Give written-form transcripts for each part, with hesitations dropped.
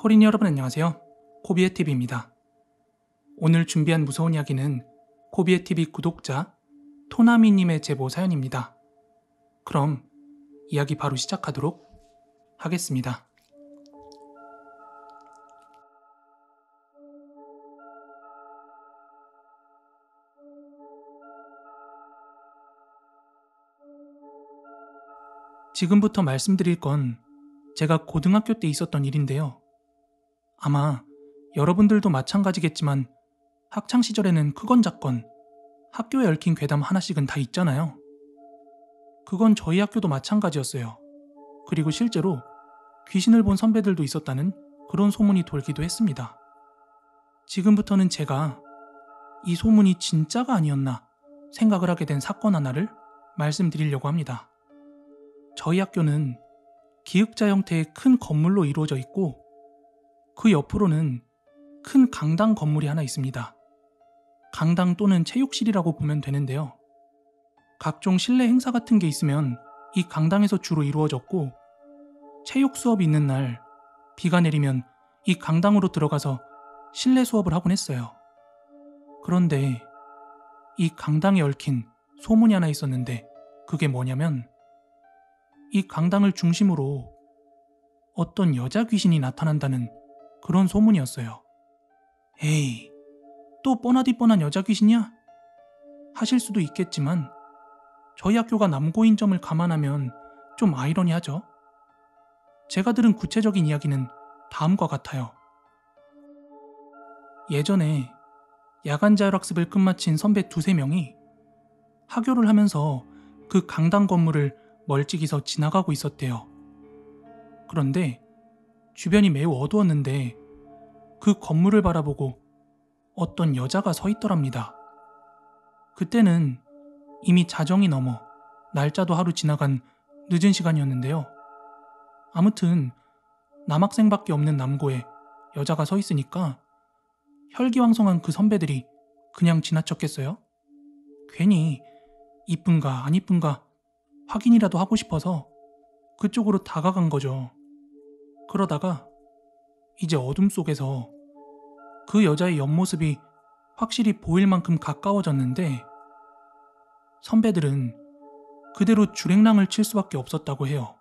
코린이 여러분 안녕하세요. 코비의TV입니다. 오늘 준비한 무서운 이야기는 코비의TV 구독자 토나미님의 제보 사연입니다. 그럼 이야기 바로 시작하도록 하겠습니다. 지금부터 말씀드릴 건 제가 고등학교 때 있었던 일인데요. 아마 여러분들도 마찬가지겠지만 학창시절에는 크건 작건 학교에 얽힌 괴담 하나씩은 다 있잖아요. 그건 저희 학교도 마찬가지였어요. 그리고 실제로 귀신을 본 선배들도 있었다는 그런 소문이 돌기도 했습니다. 지금부터는 제가 이 소문이 진짜가 아니었나 생각을 하게 된 사건 하나를 말씀드리려고 합니다. 저희 학교는 기역자 형태의 큰 건물로 이루어져 있고 그 옆으로는 큰 강당 건물이 하나 있습니다. 강당 또는 체육실이라고 보면 되는데요. 각종 실내 행사 같은 게 있으면 이 강당에서 주로 이루어졌고 체육 수업이 있는 날 비가 내리면 이 강당으로 들어가서 실내 수업을 하곤 했어요. 그런데 이 강당에 얽힌 소문이 하나 있었는데 그게 뭐냐면 이 강당을 중심으로 어떤 여자 귀신이 나타난다는 그런 소문이었어요. 에이, 또 뻔하디 뻔한 여자 귀신이야? 하실 수도 있겠지만 저희 학교가 남고인 점을 감안하면 좀 아이러니하죠. 제가 들은 구체적인 이야기는 다음과 같아요. 예전에 야간 자율학습을 끝마친 선배 두세 명이 하교를 하면서 그 강당 건물을 멀찍이서 지나가고 있었대요. 그런데 주변이 매우 어두웠는데 그 건물을 바라보고 어떤 여자가 서 있더랍니다. 그때는 이미 자정이 넘어 날짜도 하루 지나간 늦은 시간이었는데요. 아무튼 남학생밖에 없는 남고에 여자가 서 있으니까 혈기왕성한 그 선배들이 그냥 지나쳤겠어요? 괜히 이쁜가 안 이쁜가 확인이라도 하고 싶어서 그쪽으로 다가간 거죠. 그러다가 이제 어둠 속에서 그 여자의 옆모습이 확실히 보일 만큼 가까워졌는데 선배들은 그대로 줄행랑을 칠 수밖에 없었다고 해요.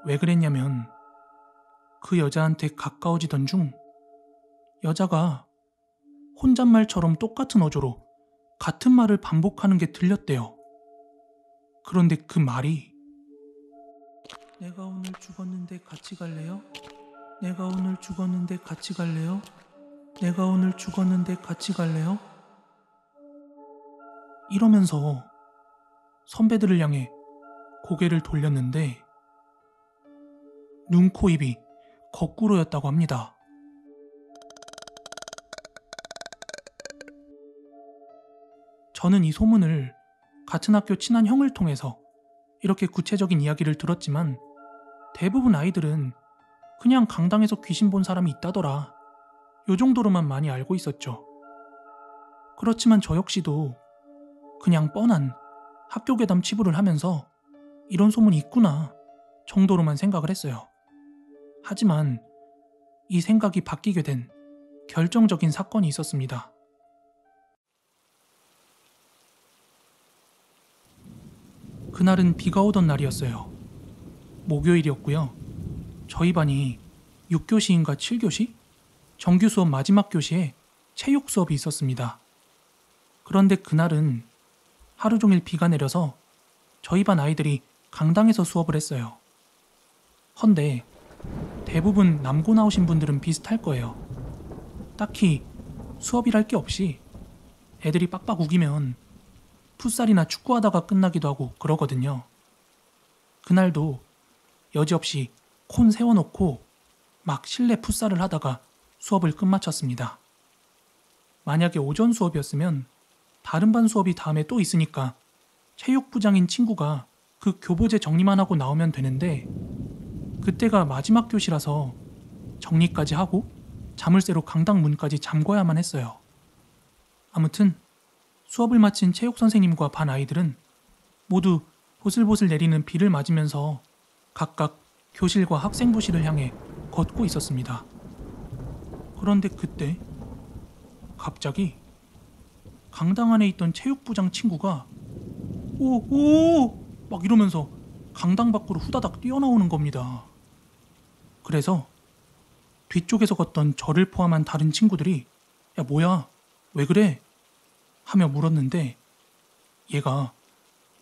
왜 그랬냐면 그 여자한테 가까워지던 중 여자가 혼잣말처럼 똑같은 어조로 같은 말을 반복하는 게 들렸대요. 그런데 그 말이 내가 오늘 죽었는데 같이 갈래요? 내가 오늘 죽었는데 같이 갈래요? 내가 오늘 죽었는데 같이 갈래요? 이러면서 선배들을 향해 고개를 돌렸는데 눈, 코, 입이 거꾸로였다고 합니다. 저는 이 소문을 같은 학교 친한 형을 통해서 이렇게 구체적인 이야기를 들었지만 대부분 아이들은 그냥 강당에서 귀신 본 사람이 있다더라. 요 정도로만 많이 알고 있었죠. 그렇지만 저 역시도 그냥 뻔한 학교 괴담 치부를 하면서 이런 소문이 있구나 정도로만 생각을 했어요. 하지만 이 생각이 바뀌게 된 결정적인 사건이 있었습니다. 그날은 비가 오던 날이었어요. 목요일이었고요. 저희 반이 6교시인가 7교시? 정규 수업 마지막 교시에 체육 수업이 있었습니다. 그런데 그날은 하루 종일 비가 내려서 저희 반 아이들이 강당에서 수업을 했어요. 헌데 대부분 남고 나오신 분들은 비슷할 거예요. 딱히 수업이랄 게 없이 애들이 빡빡 우기면 풋살이나 축구하다가 끝나기도 하고 그러거든요. 그날도 여지없이 콘 세워놓고 막 실내 풋살을 하다가 수업을 끝마쳤습니다. 만약에 오전 수업이었으면 다른 반 수업이 다음에 또 있으니까 체육부장인 친구가 그 교보제 정리만 하고 나오면 되는데 그때가 마지막 교시라서 정리까지 하고 자물쇠로 강당 문까지 잠궈야만 했어요. 아무튼 수업을 마친 체육 선생님과 반 아이들은 모두 보슬보슬 내리는 비를 맞으면서 각각 교실과 학생부실을 향해 걷고 있었습니다. 그런데 그때 갑자기 강당 안에 있던 체육부장 친구가 오! 막 이러면서 강당 밖으로 후다닥 뛰어나오는 겁니다. 그래서 뒤쪽에서 걷던 저를 포함한 다른 친구들이 야 뭐야 왜 그래? 하며 물었는데 얘가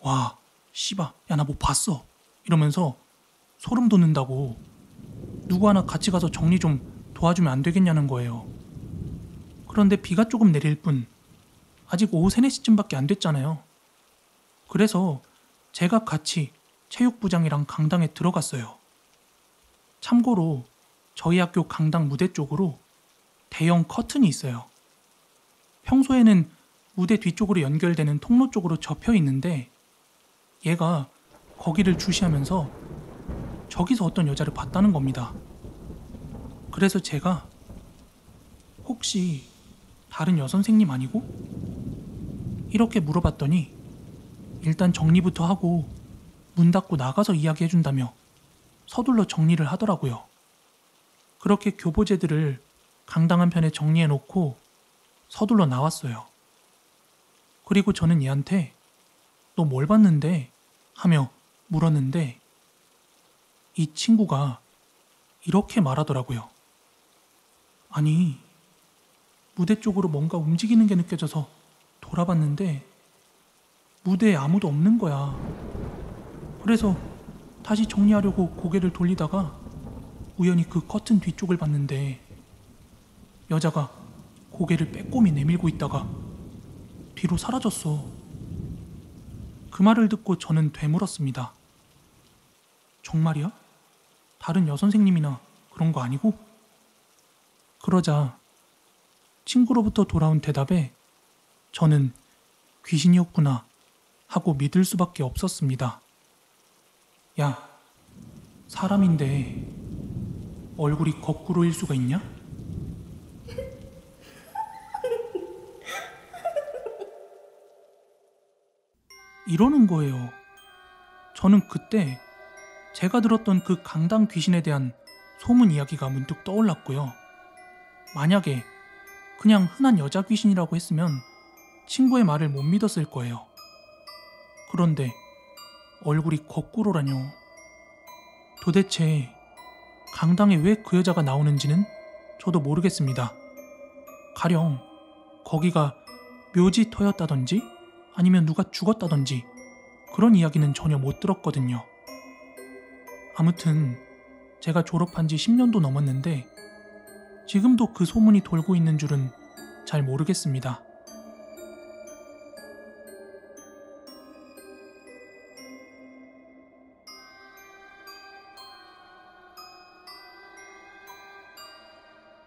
와 씨바 야 나 뭐 봤어 이러면서 소름 돋는다고 누구 하나 같이 가서 정리 좀 도와주면 안 되겠냐는 거예요. 그런데 비가 조금 내릴 뿐 아직 오후 3, 4시쯤밖에 안 됐잖아요. 그래서 제가 같이 체육부장이랑 강당에 들어갔어요. 참고로 저희 학교 강당 무대 쪽으로 대형 커튼이 있어요. 평소에는 무대 뒤쪽으로 연결되는 통로 쪽으로 접혀 있는데 얘가 거기를 주시하면서 저기서 어떤 여자를 봤다는 겁니다. 그래서 제가 혹시 다른 여선생님 아니고? 이렇게 물어봤더니 일단 정리부터 하고 문 닫고 나가서 이야기해준다며 서둘러 정리를 하더라고요. 그렇게 교보제들을 강당 한편에 정리해놓고 서둘러 나왔어요. 그리고 저는 얘한테 너 뭘 봤는데? 하며 물었는데 이 친구가 이렇게 말하더라고요. 아니, 무대 쪽으로 뭔가 움직이는 게 느껴져서 돌아봤는데 무대에 아무도 없는 거야. 그래서 다시 정리하려고 고개를 돌리다가 우연히 그 커튼 뒤쪽을 봤는데 여자가 고개를 빼꼼히 내밀고 있다가 뒤로 사라졌어. 그 말을 듣고 저는 되물었습니다. 정말이야? 다른 여선생님이나 그런 거 아니고? 그러자 친구로부터 돌아온 대답에 저는 귀신이었구나 하고 믿을 수밖에 없었습니다. 야, 사람인데 얼굴이 거꾸로일 수가 있냐? 이러는 거예요. 저는 그때 제가 들었던 그 강당 귀신에 대한 소문 이야기가 문득 떠올랐고요. 만약에 그냥 흔한 여자 귀신이라고 했으면 친구의 말을 못 믿었을 거예요. 그런데 얼굴이 거꾸로라뇨. 도대체 강당에 왜 그 여자가 나오는지는 저도 모르겠습니다. 가령 거기가 묘지터였다든지 아니면 누가 죽었다든지 그런 이야기는 전혀 못 들었거든요. 아무튼 제가 졸업한 지 10년도 넘었는데 지금도 그 소문이 돌고 있는 줄은 잘 모르겠습니다.